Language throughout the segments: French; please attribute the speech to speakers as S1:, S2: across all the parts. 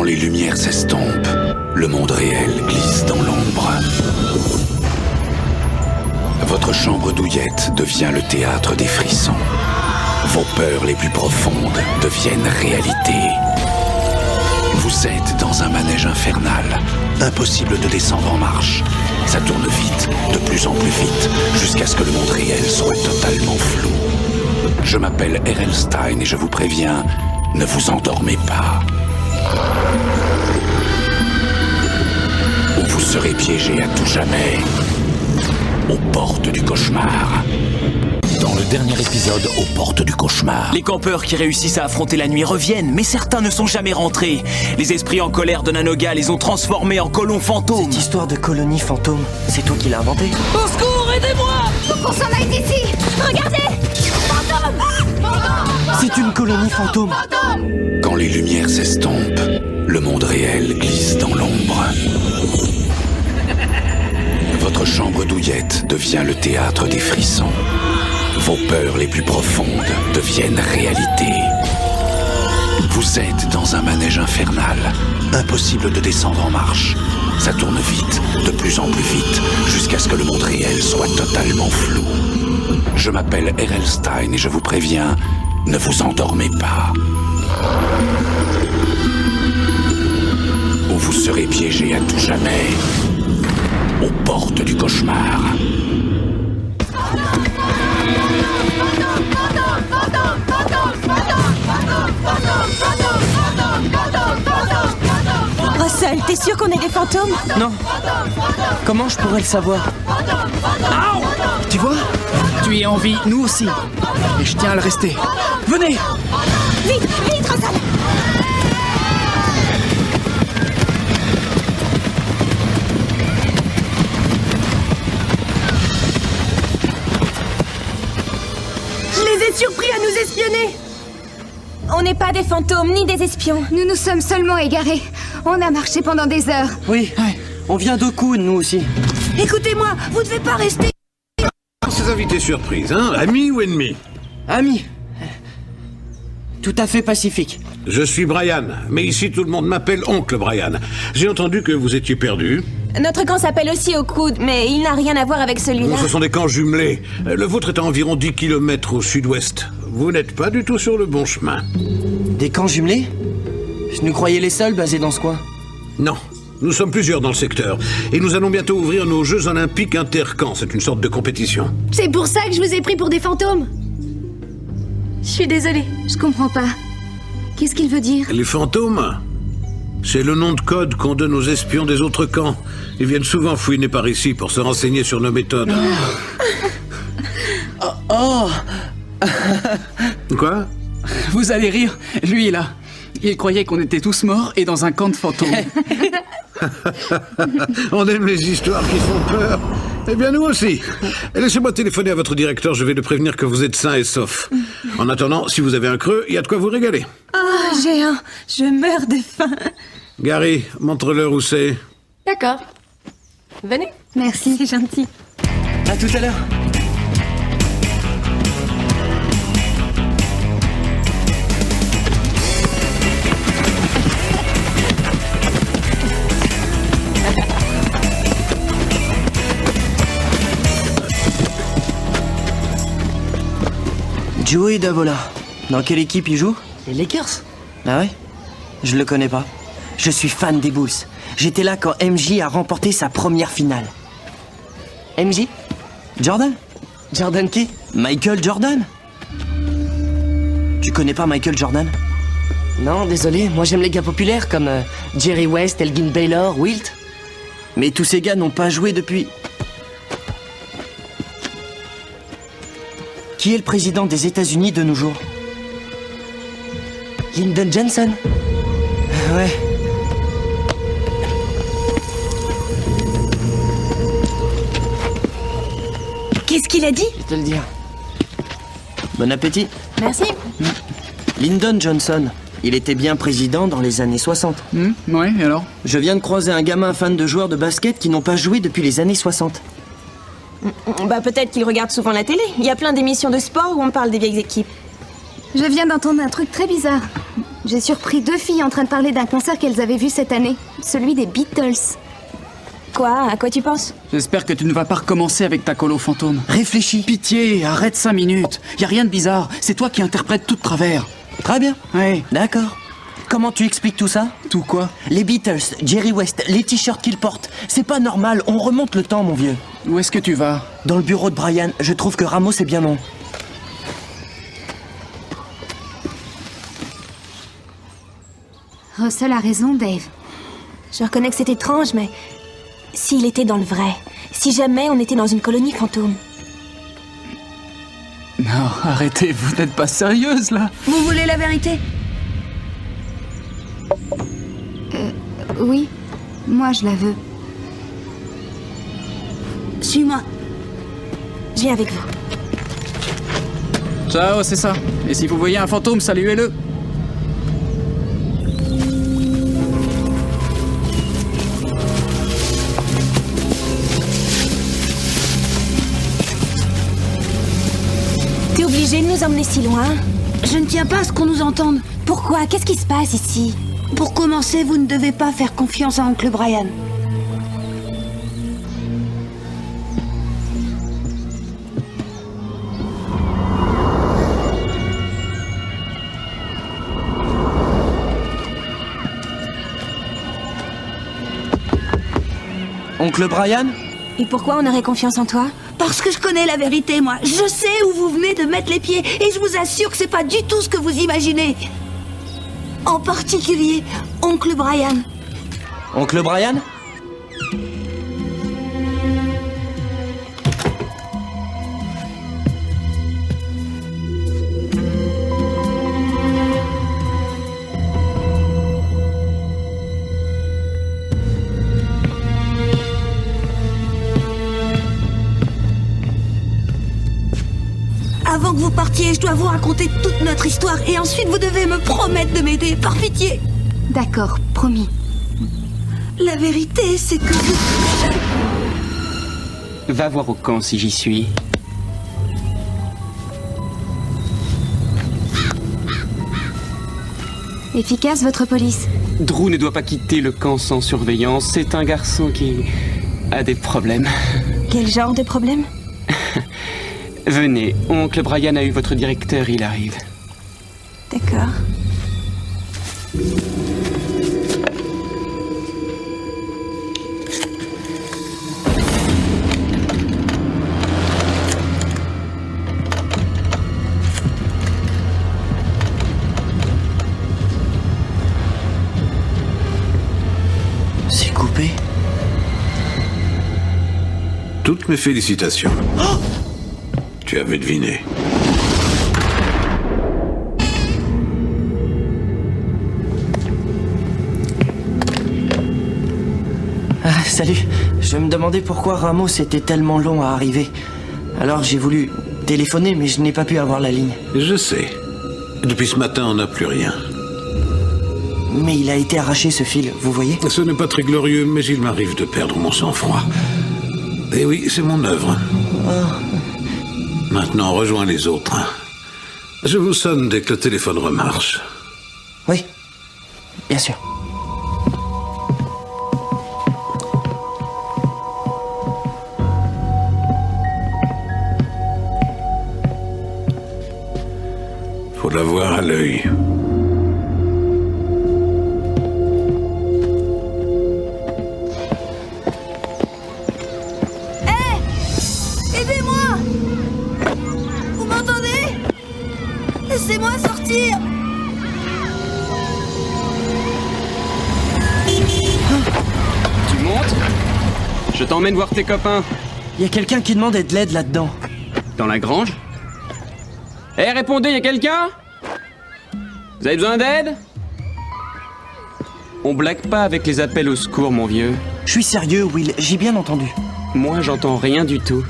S1: les lumières s'estompent, le monde réel glisse dans l'ombre. Votre chambre douillette devient le théâtre des frissons. Vos peurs les plus profondes deviennent réalité. Vous êtes dans un manège infernal. Impossible de descendre en marche. Ça tourne vite, de plus en plus vite, jusqu'à ce que le monde réel soit totalement flou. Je m'appelle R.L. Stine et je vous préviens, ne vous endormez pas. Ou vous serez piégé à tout jamais. Aux portes du cauchemar. Dans le dernier épisode, aux portes du cauchemar.
S2: Les campeurs qui réussissent à affronter la nuit reviennent, mais certains ne sont jamais rentrés. Les esprits en colère de Nanoga les ont transformés en colons fantômes.
S3: Cette histoire de colonie fantôme, c'est toi qui l'as inventée?
S2: Au secours, aidez-moi!
S4: Faut qu'on s'en aille d'ici! Regardez! Fantôme! Fantôme!
S3: C'est une colonie fantôme!
S1: Quand les lumières s'estompent, le monde réel glisse dans l'ombre. Votre chambre douillette devient le théâtre des frissons. Vos peurs les plus profondes deviennent réalité. Vous êtes dans un manège infernal. Impossible de descendre en marche. Ça tourne vite, de plus en plus vite, jusqu'à ce que le monde réel soit totalement flou. Je m'appelle R.L. Stine et je vous préviens, ne vous endormez pas. Ou vous serez piégé à tout jamais. Aux portes du cauchemar.
S4: Russell, t'es sûr qu'on est des fantômes?
S3: Non. Comment je pourrais le savoir?
S5: Tu vois? Tu es en vie, nous aussi. Et je tiens à le rester. Venez!
S4: Vite, vite, Russell!
S6: Je les ai surpris à nous espionner!
S4: On n'est pas des fantômes ni des espions.
S6: Nous nous sommes seulement égarés. On a marché pendant des heures.
S3: Oui, on vient d'Okun, nous aussi.
S6: Écoutez-moi, vous devez pas rester...
S7: Ces invités surprises, hein? Amis ou ennemis?
S3: Amis. Tout à fait pacifique.
S7: Je suis Brian, mais ici tout le monde m'appelle Oncle Brian. J'ai entendu que vous étiez perdu.
S4: Notre camp s'appelle aussi Okud, mais il n'a rien à voir avec celui-là.
S7: Ce sont des camps jumelés. Le vôtre est à environ 10 km au sud-ouest. Vous n'êtes pas du tout sur le bon chemin.
S3: Des camps jumelés? Je nous croyais les seuls basés dans ce coin.
S7: Non, nous sommes plusieurs dans le secteur. Et nous allons bientôt ouvrir nos Jeux Olympiques intercamps. C'est une sorte de compétition.
S6: C'est pour ça que je vous ai pris pour des fantômes. Je suis désolée, je comprends pas. Qu'est-ce qu'il veut dire?
S7: Les fantômes? C'est le nom de code qu'on donne aux espions des autres camps. Ils viennent souvent fouiner par ici pour se renseigner sur nos méthodes.
S3: Oh!
S7: Quoi?
S5: Vous allez rire, lui est là. Il croyait qu'on était tous morts et dans un camp de fantômes.
S7: On aime les histoires qui font peur. Eh bien, nous aussi. Laissez-moi téléphoner à votre directeur, je vais le prévenir que vous êtes sain et sauf. En attendant, si vous avez un creux, il y a de quoi vous régaler.
S4: Ah, j'ai un... Je meurs de faim.
S7: Gary, montre-leur où c'est.
S4: D'accord. Venez.
S6: Merci.
S4: C'est gentil.
S3: À tout à l'heure. Joey Davola. Dans quelle équipe il joue?
S2: Les Lakers?
S3: Ah ouais? Je le connais pas. Je suis fan des Bulls. J'étais là quand MJ a remporté sa première finale. MJ? Jordan? Jordan qui? Michael Jordan? Tu connais pas Michael Jordan?
S8: Non, désolé, moi j'aime les gars populaires comme Jerry West, Elgin Baylor, Wilt.
S3: Mais tous ces gars n'ont pas joué depuis... Qui est le président des États-Unis de nos jours?
S8: Lyndon Johnson.
S3: Ouais.
S4: Qu'est-ce qu'il a dit?
S8: Je vais te le dire.
S3: Bon appétit.
S4: Merci.
S3: Lyndon Johnson. Il était bien président dans les années 60.
S5: Ouais, et alors?
S3: Je viens de croiser un gamin fan de joueurs de basket qui n'ont pas joué depuis les années 60.
S4: Bah peut-être qu'il regarde souvent la télé. Il y a plein d'émissions de sport où on parle des vieilles équipes.
S6: Je viens d'entendre un truc très bizarre. J'ai surpris 2 filles en train de parler d'un concert qu'elles avaient vu cette année. Celui des Beatles.
S4: Quoi? À quoi tu penses?
S5: J'espère que tu ne vas pas recommencer avec ta colo fantôme.
S3: Réfléchis.
S5: Pitié, arrête 5 minutes. Y a rien de bizarre, c'est toi qui interprètes tout de travers.
S3: Très bien.
S5: Ouais.
S3: D'accord. Comment tu expliques tout ça?
S5: Tout quoi?
S3: Les Beatles, Jerry West, les t-shirts qu'ils portent. C'est pas normal, on remonte le temps, mon vieux.
S5: Où est-ce que tu vas?
S3: Dans le bureau de Brian, je trouve que Ramos est bien non.
S6: Russell a raison, Dave.
S4: Je reconnais que c'est étrange, mais... S'il était dans le vrai, si jamais on était dans une colonie fantôme.
S5: Non, arrêtez, vous n'êtes pas sérieuse là.
S6: Vous voulez la vérité? Oui. Moi, je la veux.
S4: Suis-moi. Je viens avec vous.
S5: Ciao, c'est ça. Et si vous voyez un fantôme, saluez-le.
S4: T'es obligé de nous emmener si loin?
S6: Je ne tiens pas à ce qu'on nous entende.
S4: Pourquoi? Qu'est-ce qui se passe ici?
S6: Pour commencer, vous ne devez pas faire confiance à Oncle Brian.
S3: Oncle Brian?
S4: Et pourquoi on aurait confiance en toi?
S6: Parce que je connais la vérité, moi. Je sais où vous venez de mettre les pieds. Et je vous assure que c'est pas du tout ce que vous imaginez. En particulier, Oncle Brian.
S3: Oncle Brian?
S6: Avant que vous partiez, je dois vous raconter toute notre histoire. Et ensuite, vous devez me promettre de m'aider, par pitié. D'accord, promis. La vérité, c'est que...
S9: Va voir au camp si j'y suis.
S6: Efficace, votre police.
S9: Drew ne doit pas quitter le camp sans surveillance. C'est un garçon qui a des problèmes.
S4: Quel genre de problème?
S9: Venez, oncle Brian a eu votre directeur, il arrive.
S4: D'accord.
S3: C'est coupé.
S7: Toutes mes félicitations. Tu avais deviné.
S3: Ah, salut. Je me demandais pourquoi Ramos était tellement long à arriver. Alors j'ai voulu téléphoner, mais je n'ai pas pu avoir la ligne.
S7: Je sais. Depuis ce matin, on n'a plus rien.
S3: Mais il a été arraché, ce fil, vous voyez?
S7: Ce n'est pas très glorieux, mais il m'arrive de perdre mon sang-froid. Et oui, c'est mon œuvre. Maintenant, rejoins les autres. Je vous sonne dès que le téléphone remarche.
S3: Oui, bien sûr.
S7: Faut l'avoir à l'œil.
S6: Aidez-moi! Vous m'entendez? Laissez-moi sortir!
S9: Tu montes? Je t'emmène voir tes copains.
S3: Il y a quelqu'un qui demande de l'aide là-dedans.
S9: Dans la grange? Eh, répondez, y a quelqu'un? Vous avez besoin d'aide? On blague pas avec les appels au secours, mon vieux.
S3: Je suis sérieux, Will, j'ai bien entendu.
S9: Moi, j'entends rien du tout.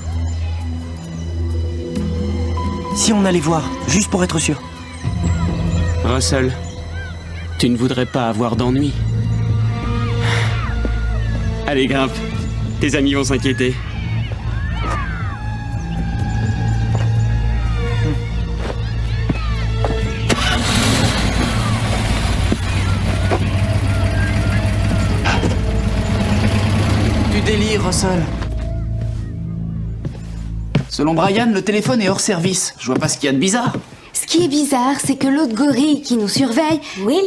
S3: Si on allait voir, juste pour être sûr.
S9: Russell, tu ne voudrais pas avoir d'ennui. Allez, grimpe. Tes amis vont s'inquiéter.
S5: délire, Russell. Selon Brian, le téléphone est hors service. Je vois pas ce qu'il y a de bizarre.
S6: Ce qui est bizarre, c'est que l'autre gorille qui nous surveille...
S4: Will?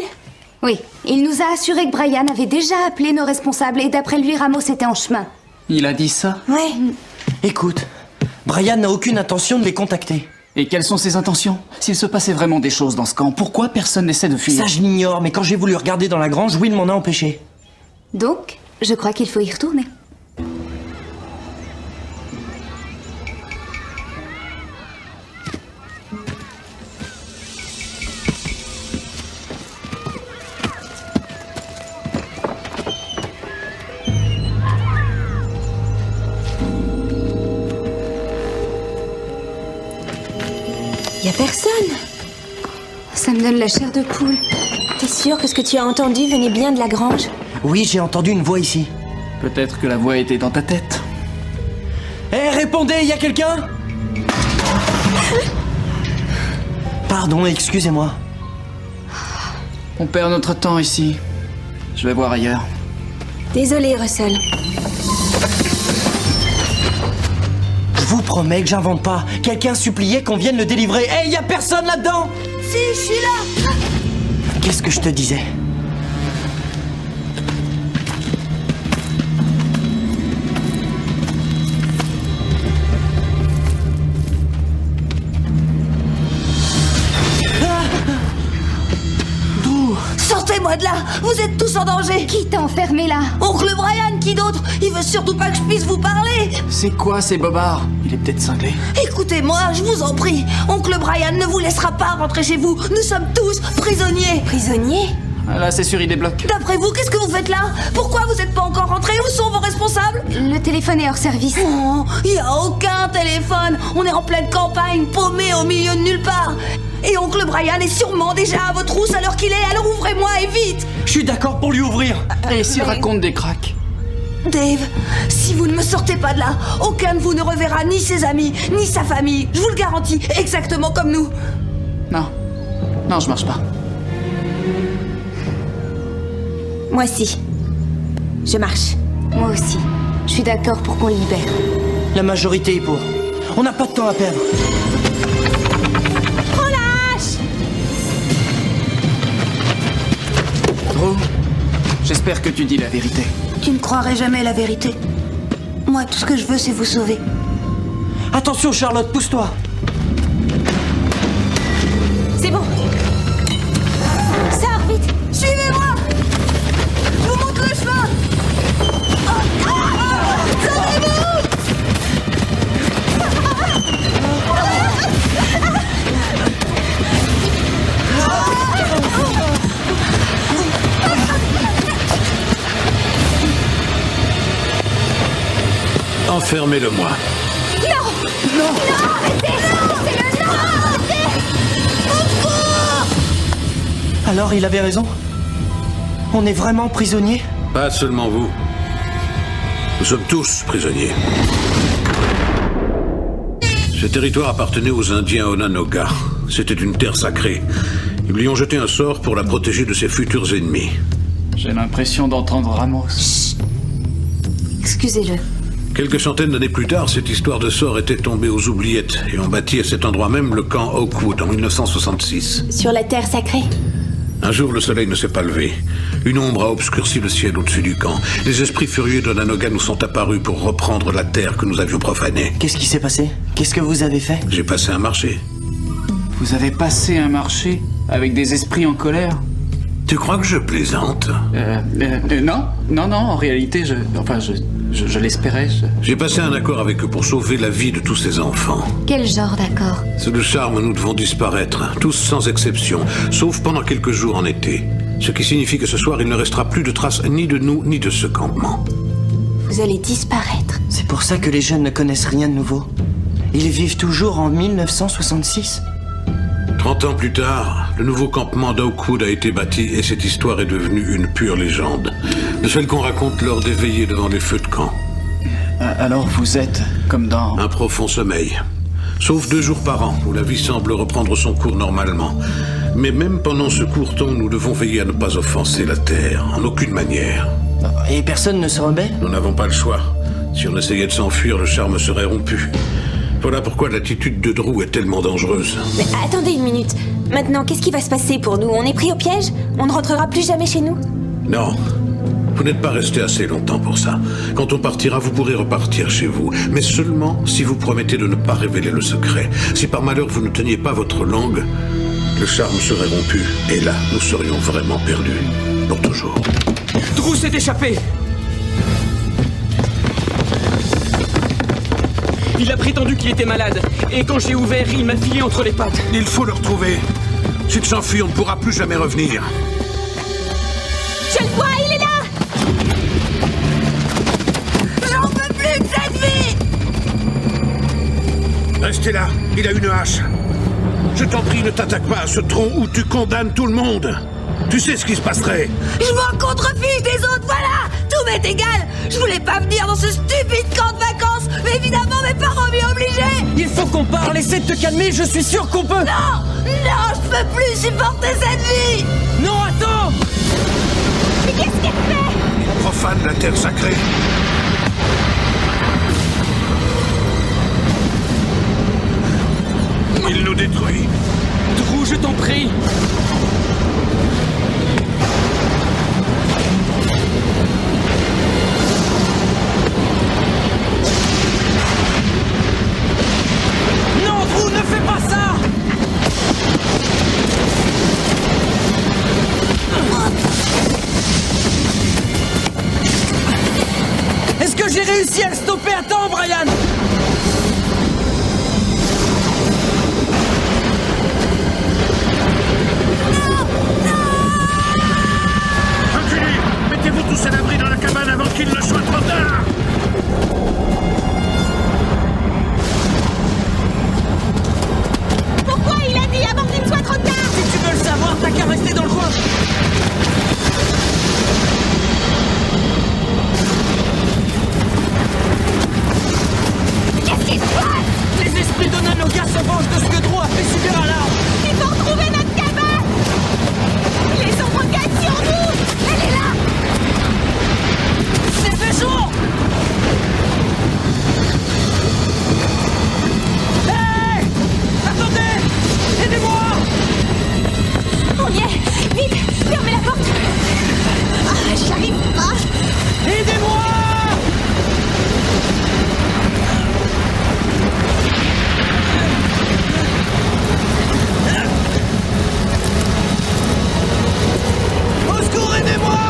S6: Oui, il nous a assuré que Brian avait déjà appelé nos responsables et d'après lui, Ramos était en chemin.
S5: Il a dit ça?
S4: Ouais.
S3: Écoute, Brian n'a aucune intention de les contacter.
S5: Et quelles sont ses intentions? S'il se passait vraiment des choses dans ce camp, pourquoi personne n'essaie de fuir?
S3: Ça, je l'ignore, mais quand j'ai voulu regarder dans la grange, Will m'en a empêché.
S6: Donc, je crois qu'il faut y retourner.
S4: Y a personne.
S6: Ça me donne la chair de poule.
S4: T'es sûr que ce que tu as entendu venait bien de la grange?
S3: Oui, j'ai entendu une voix ici.
S5: Peut-être que la voix était dans ta tête.
S3: Hé, répondez, y a quelqu'un? Pardon, excusez-moi.
S5: On perd notre temps ici. Je vais voir ailleurs.
S4: Désolé, Russell.
S3: Je vous promets que j'invente pas. Quelqu'un suppliait qu'on vienne le délivrer. Hé, y a personne là-dedans?
S6: Si, je suis là.
S3: Qu'est-ce que je te disais?
S6: Sortez-moi de là. Vous êtes tous en danger. Qui t'a enfermé là? Oncle Brian, qui d'autre? Il veut surtout pas que je puisse vous parler.
S5: C'est quoi ces bobards? Il est peut-être cinglé.
S6: Écoutez-moi, je vous en prie. Oncle Brian ne vous laissera pas rentrer chez vous. Nous sommes tous prisonniers.
S4: Prisonnier?
S5: Ah, là, c'est sûr, il débloque.
S6: D'après vous, qu'est-ce que vous faites là? Pourquoi vous n'êtes pas encore rentrés? Où sont vos responsables? Le téléphone est hors service. Oh, il n'y a aucun téléphone. On est en pleine campagne, paumé au milieu de nulle part. Et oncle Brian est sûrement déjà à votre trousse à l'heure qu'il est. Alors ouvrez-moi et vite.
S3: Je suis d'accord pour lui ouvrir.
S5: Et s'il raconte des cracks?
S6: Dave, si vous ne me sortez pas de là, aucun de vous ne reverra ni ses amis, ni sa famille. Je vous le garantis, exactement comme nous.
S5: Non. Non, je marche pas.
S4: Moi aussi. Je marche.
S6: Moi aussi. Je suis d'accord pour qu'on le libère.
S3: La majorité est pour. On n'a pas de temps à perdre.
S5: Drew, j'espère que tu dis la vérité.
S6: Tu ne croirais jamais la vérité. Moi, tout ce que je veux, c'est vous sauver.
S3: Attention, Charlotte, pousse-toi.
S4: C'est bon. Sors vite.
S6: Suivez-moi. Je vous montre le chemin. Sauvez-vous.
S7: Enfermez-le-moi.
S3: Alors, il avait raison? On est vraiment prisonniers?
S7: Pas seulement vous. Nous sommes tous prisonniers. Ce territoire appartenait aux Indiens Onanoga. C'était une terre sacrée. Ils lui ont jeté un sort pour la protéger de ses futurs ennemis.
S5: J'ai l'impression d'entendre Ramos.
S6: Excusez-le.
S7: Quelques centaines d'années plus tard, cette histoire de sort était tombée aux oubliettes et on bâtit à cet endroit même le camp Oakwood en 1966.
S4: Sur la terre sacrée.
S7: Un jour, le soleil ne s'est pas levé. Une ombre a obscurci le ciel au-dessus du camp. Les esprits furieux d'Onanoga nous sont apparus pour reprendre la terre que nous avions profanée.
S3: Qu'est-ce qui s'est passé? Qu'est-ce que vous avez fait?
S7: J'ai passé un marché.
S5: Vous avez passé un marché avec des esprits en colère?
S7: Tu crois que je plaisante?
S5: Non. Non, en réalité, je l'espérais.
S7: J'ai passé un accord avec eux pour sauver la vie de tous ces enfants.
S6: Quel genre d'accord?
S7: Sous le charme, nous devons disparaître, tous sans exception, sauf pendant quelques jours en été. Ce qui signifie que ce soir, il ne restera plus de traces ni de nous, ni de ce campement.
S4: Vous allez disparaître.
S3: C'est pour ça que les jeunes ne connaissent rien de nouveau. Ils vivent toujours en 1966.
S7: 30 ans plus tard, le nouveau campement d'Oakwood a été bâti et cette histoire est devenue une pure légende. De celle qu'on raconte lors des veillées devant les feux de camp.
S5: Alors vous êtes comme dans...
S7: Un profond sommeil. Sauf 2 jours par an, où la vie semble reprendre son cours normalement. Mais même pendant ce court temps, nous devons veiller à ne pas offenser la Terre, en aucune manière.
S3: Et personne ne se rebelle?
S7: Nous n'avons pas le choix. Si on essayait de s'enfuir, le charme serait rompu. Voilà pourquoi l'attitude de Drew est tellement dangereuse.
S4: Mais attendez une minute. Maintenant, qu'est-ce qui va se passer pour nous? On est pris au piège? On ne rentrera plus jamais chez nous?
S7: Non. Vous n'êtes pas resté assez longtemps pour ça. Quand on partira, vous pourrez repartir chez vous. Mais seulement si vous promettez de ne pas révéler le secret. Si par malheur vous ne teniez pas votre langue, le charme serait rompu. Et là, nous serions vraiment perdus. Pour toujours.
S2: Drew s'est échappé! Il a prétendu qu'il était malade. Et quand j'ai ouvert, il m'a filé entre les pattes.
S7: Il faut le retrouver. S'il s'enfuit, on ne pourra plus jamais revenir.
S4: Je le vois, il est là!
S6: J'en peux plus de cette vie!
S7: Restez là, il a une hache. Je t'en prie, ne t'attaque pas à ce tronc où tu condamnes tout le monde. Tu sais ce qui se passerait.
S6: Je m'en contrefiche des autres, voilà! Tout m'est égal! Je voulais pas venir dans ce stupide camp de vacances, mais évidemment mes parents m'y obligeaient!
S3: Il faut qu'on parle, essaie de te calmer, je suis sûr qu'on peut...
S6: Non! Non, je peux plus supporter cette vie!
S3: Non, attends!
S4: Mais qu'est-ce qu'elle fait?
S7: Il profane la terre sacrée. Il nous détruit.
S2: Drew, je t'en prie!
S3: Non, Drew, ne fais pas ça! Est-ce que j'ai réussi à le stopper à temps, Brian?
S7: Reculez! Mettez-vous tous à l'abri dans la cabane avant qu'il ne soit trop tard!
S4: Pourquoi il a dit avant qu'il ne soit trop tard?
S3: Si tu veux le savoir, t'as qu'à rester dans le coin.
S4: Qu'est-ce qui se passe?
S3: Les esprits de Nanoga se vengent de ce que Drew a fait subir à l'arbre.
S4: Il faut retrouver notre cabane! Les ombres gagnent sur nous! Elle est là!
S3: C'est fait jour! Hey! Attendez! Aidez-moi!
S4: On y est! Vite! Fermez la porte! Ah, j'y arrive pas!
S3: Aidez-moi! Au secours, aidez-moi!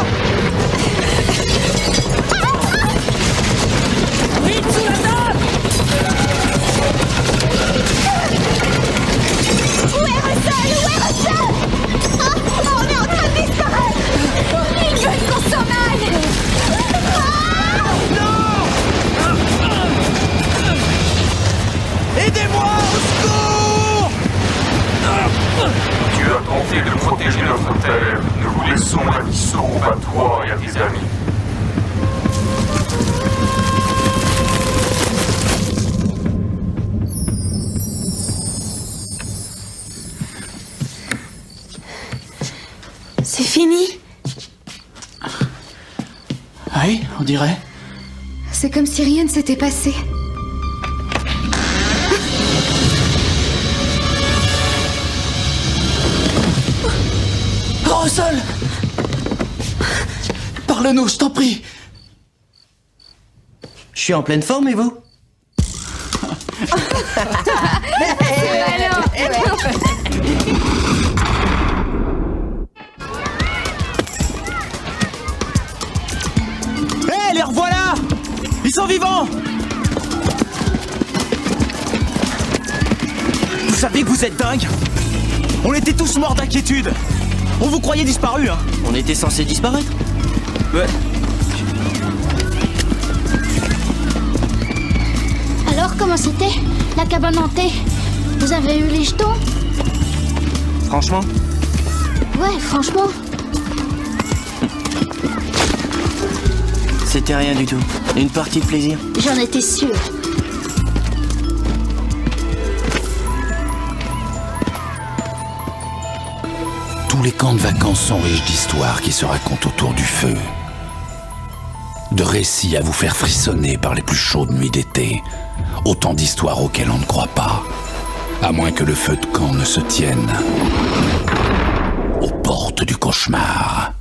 S3: Vite sous la table!
S4: Où est Russell? Où est Russell? Oh, on est en train de disparaître! Ils veulent qu'on s'en aille!
S3: Aidez-moi! Au secours!
S10: Tu as tenté de protéger notre terre. Nous vous laissons la vie sauve à toi et à tes amis.
S4: C'est fini?
S5: Oui, on dirait.
S6: C'est comme si rien ne s'était passé.
S5: Russell! Parle-nous, je t'en prie.
S3: Je suis en pleine forme, et vous?
S2: Hé, les revoilà! Ils sont vivants! Vous savez que vous êtes dingues? On était tous morts d'inquiétude! On vous croyait disparu, hein?
S3: On était censé disparaître.
S2: Ouais.
S11: Alors, comment c'était? La cabane hantée? Vous avez eu les jetons?
S3: Franchement?
S11: Ouais, franchement.
S3: C'était rien du tout. Une partie de plaisir.
S11: J'en étais sûre.
S1: Tous les camps de vacances sont riches d'histoires qui se racontent autour du feu. De récits à vous faire frissonner par les plus chaudes nuits d'été. Autant d'histoires auxquelles on ne croit pas. À moins que le feu de camp ne se tienne aux portes du cauchemar.